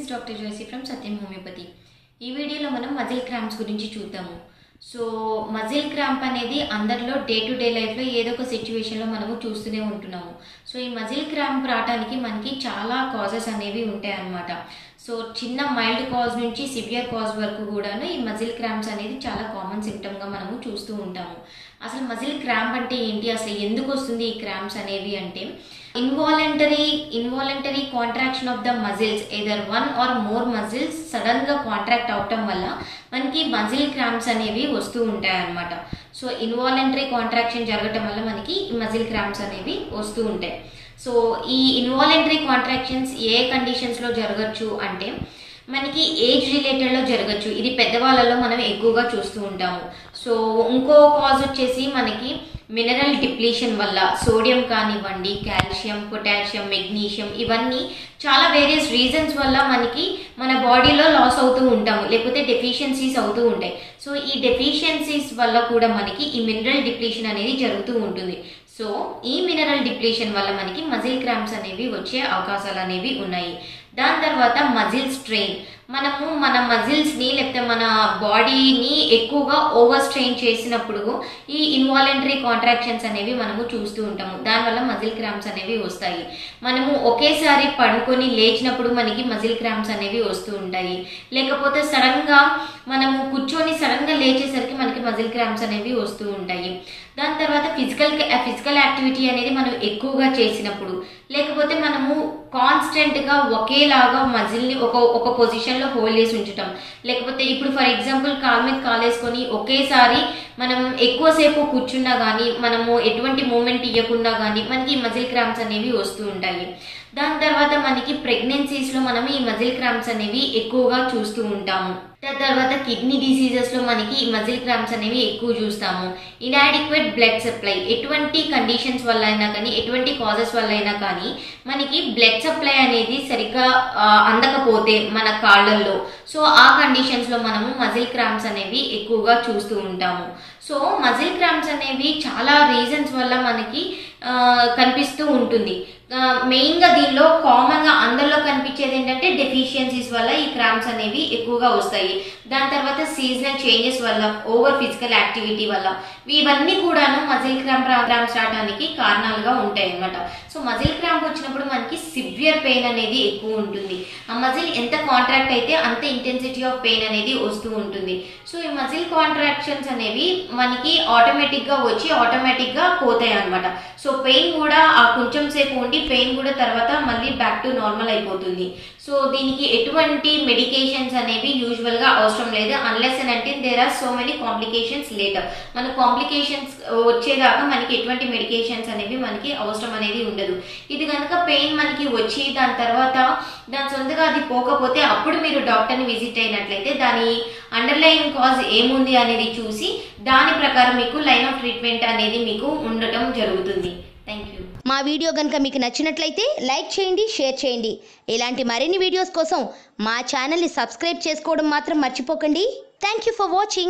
is Dr. Joyce from Satyam Homeopathy. ఈ వీడియోలో మనం మజిల్ క్రాంప్స్ గురించి చూద్దాము. సో మజిల్ క్రాంప్ అనేది అందరిలో డే టు డే లైఫ్లో ఏదో ఒక సిచ్యువేషన్లో మనము చూస్తూనే ఉంటున్నాము. సో ఈ మజిల్ క్రాంప్ రావడానికి మనకి చాలా కాజెస్ అనేవి ఉంటాయి అన్నమాట. సో చిన్న మైల్డ్ కాజ్ నుంచి సివియర్ కాజ్ వరకు కూడాను ఈ మజిల్ క్రాంప్స్ అనేది చాలా కామన్ సిమ్టమ్గా మనము చూస్తూ ఉంటాము. అసలు మజిల్ క్రాంప్ అంటే ఏంటి, అసలు ఎందుకు వస్తుంది ఈ క్రాంప్స్ అనేవి అంటే involuntary contraction of the muscles, either one or more muscles సడన్గా కాంట్రాక్ట్ అవటం వల్ల మనకి మజిల్ క్రాంప్స్ అనేవి వస్తూ ఉంటాయి అన్నమాట. సో ఇన్వాలంటరీ కాంట్రాక్షన్ జరగటం వల్ల మనకి మజిల్ క్రాంప్స్ అనేవి వస్తూ ఉంటాయి. సో ఈ ఇన్వాలంటరీ కాంట్రాక్షన్స్ ఏ కండిషన్స్లో జరగచ్చు అంటే మనకి ఏజ్ రిలేటెడ్లో జరగచ్చు. ఇది పెద్దవాళ్ళలో మనం ఎక్కువగా చూస్తూ ఉంటాము. సో ఇంకో కాజ్ వచ్చేసి మనకి మినరల్ డిప్లీషన్ వల్ల సోడియం కానివ్వండి, కాల్షియం, పొటాషియం, మెగ్నీషియం ఇవన్నీ చాలా వేరియస్ రీజన్స్ వల్ల మనకి మన బాడీలో లాస్ అవుతూ ఉంటాము, లేకపోతే డెఫిషియన్సీస్ అవుతూ ఉంటాయి. సో ఈ డెఫిషియన్సీస్ వల్ల కూడా మనకి ఈ మినరల్ డిప్లీషన్ అనేది జరుగుతూ ఉంటుంది. సో ఈ మినరల్ డిప్లీషన్ వల్ల మనకి మజిల్ క్రాంప్స్ అనేవి వచ్చే అవకాశాలు అనేవి ఉన్నాయి. దాని తర్వాత మజిల్ స్ట్రెయిన్, మనము మన మజిల్స్ని లేకపోతే మన బాడీని ఎక్కువగా ఓవర్ స్ట్రెయిన్ చేసినప్పుడు ఈ ఇన్వాలంటరీ కాంట్రాక్షన్స్ అనేవి మనము చూస్తూ ఉంటాము. దానివల్ల మజిల్ క్రాంప్స్ అనేవి వస్తాయి. మనము ఒకేసారి పడుకొని లేచినప్పుడు మనకి మజిల్ క్రాంప్స్ అనేవి వస్తూ ఉంటాయి. లేకపోతే సడన్గా మనము కూర్చొని సడన్గా లేచేసరికి మనకి మజిల్ క్రాంప్స్ అనేవి వస్తూ ఉంటాయి. దాని తర్వాత ఫిజికల్ యాక్టివిటీ అనేది మనం ఎక్కువగా చేసినప్పుడు, లేకపోతే మనము కాన్స్టెంట్గా ఒకేలాగా మజిల్ని ఒక పొజిషన్లో హోల్డ్ చేసి ఉంచటం, లేకపోతే ఇప్పుడు ఫర్ ఎగ్జాంపుల్ కాలు మీద కాలేసుకొని ఒకేసారి మనం ఎక్కువసేపు కూర్చున్నా కానీ మనము ఎటువంటి మూమెంట్ ఇవ్వకుండా కానీ మనకి ఈ మజిల్ క్రాంప్స్ అనేవి వస్తూ ఉంటాయి. దాని తర్వాత మనకి ప్రెగ్నెన్సీస్లో మనం ఈ మజిల్ క్రాంప్స్ అనేవి ఎక్కువగా చూస్తూ ఉంటాము. దాని తర్వాత కిడ్నీ డిసీజెస్లో మనకి ఈ మజిల్ క్రాంప్స్ అనేవి ఎక్కువ చూస్తాము. ఇన్యాడిక్వేట్ బ్లడ్ సప్లై, ఎటువంటి కండిషన్స్ వల్ల అయినా కానీ, ఎటువంటి కాజెస్ వల్ల అయినా కానీ మనకి బ్లడ్ సప్లై అనేది సరిగ్గా అందకపోతే మన కాళ్ళల్లో, సో ఆ కండిషన్స్లో మనము మజిల్ క్రాంప్స్ అనేవి ఎక్కువగా చూస్తూ ఉంటాము. సో మజిల్ క్రాంప్స్ అనేవి చాలా రీజన్స్ వల్ల మనకి కనిపిస్తూ ఉంటుంది. మెయిన్గా దీనిలో కామన్గా అందరిలో కనిపించేది ఏంటంటే డెఫిషియన్సీస్ వల్ల ఈ క్రాంప్స్ అనేవి ఎక్కువగా వస్తాయి. దాని తర్వాత సీజనల్ చేంజెస్ వల్ల, ఓవర్ ఫిజికల్ యాక్టివిటీ వల్ల, ఇవన్నీ కూడాను మజిల్ క్రాంప్స్ రావడానికి కారణాలుగా ఉంటాయి అన్నమాట. సో మజిల్ క్రాంప్ వచ్చినప్పుడు మనకి సివియర్ పెయిన్ అనేది ఎక్కువ ఉంటుంది. ఆ మజిల్ ఎంత కాంట్రాక్ట్ అయితే అంత ఇంటెన్సిటీ ఆఫ్ పెయిన్ అనేది వస్తూ ఉంటుంది. సో ఈ మజిల్ కాంట్రాక్షన్స్ అనేవి మనకి ఆటోమేటిక్గా వచ్చి ఆటోమేటిక్గా పోతాయి అన్నమాట. సో పెయిన్ కూడా ఆ కొంచెం సేపు ఉండి పెయిన్ కూడా తర్వాత మళ్ళీ బ్యాక్ టు నార్మల్ అయిపోతుంది. సో దీనికి ఎటువంటి మెడికేషన్స్ అనేవి యూజువల్గా అవసరం లేదు, అన్లెస్ అండ్ అంటే there are so many complications later. మన కాంప్లికేషన్స్ వచ్చేదాకా మనకి ఎటువంటి మెడికేషన్స్ అనేవి మనకి అవసరం అనేది ఉండదు. ఇది కనుక పెయిన్ మనకి వచ్చి దాని తర్వాత దాని సొంతగా అది పోకపోతే అప్పుడు మీరు డాక్టర్ని విజిట్ అయినట్లయితే దాని అండర్లైన్ కాజ్ ఏముంది అనేది చూసి దాని ప్రకారం మీకు లైన్ ఆఫ్ ట్రీట్మెంట్ అనేది మీకు ఉండటం జరుగుతుంది. Thank you. మా వీడియో కనుక మీకు నచ్చినట్లయితే లైక్ చేయండి, షేర్ చేయండి. ఇలాంటి మరిన్ని వీడియోస్ కోసం మా ఛానల్ని సబ్స్క్రైబ్ చేసుకోవడం మాత్రం మర్చిపోకండి. Thank you for watching.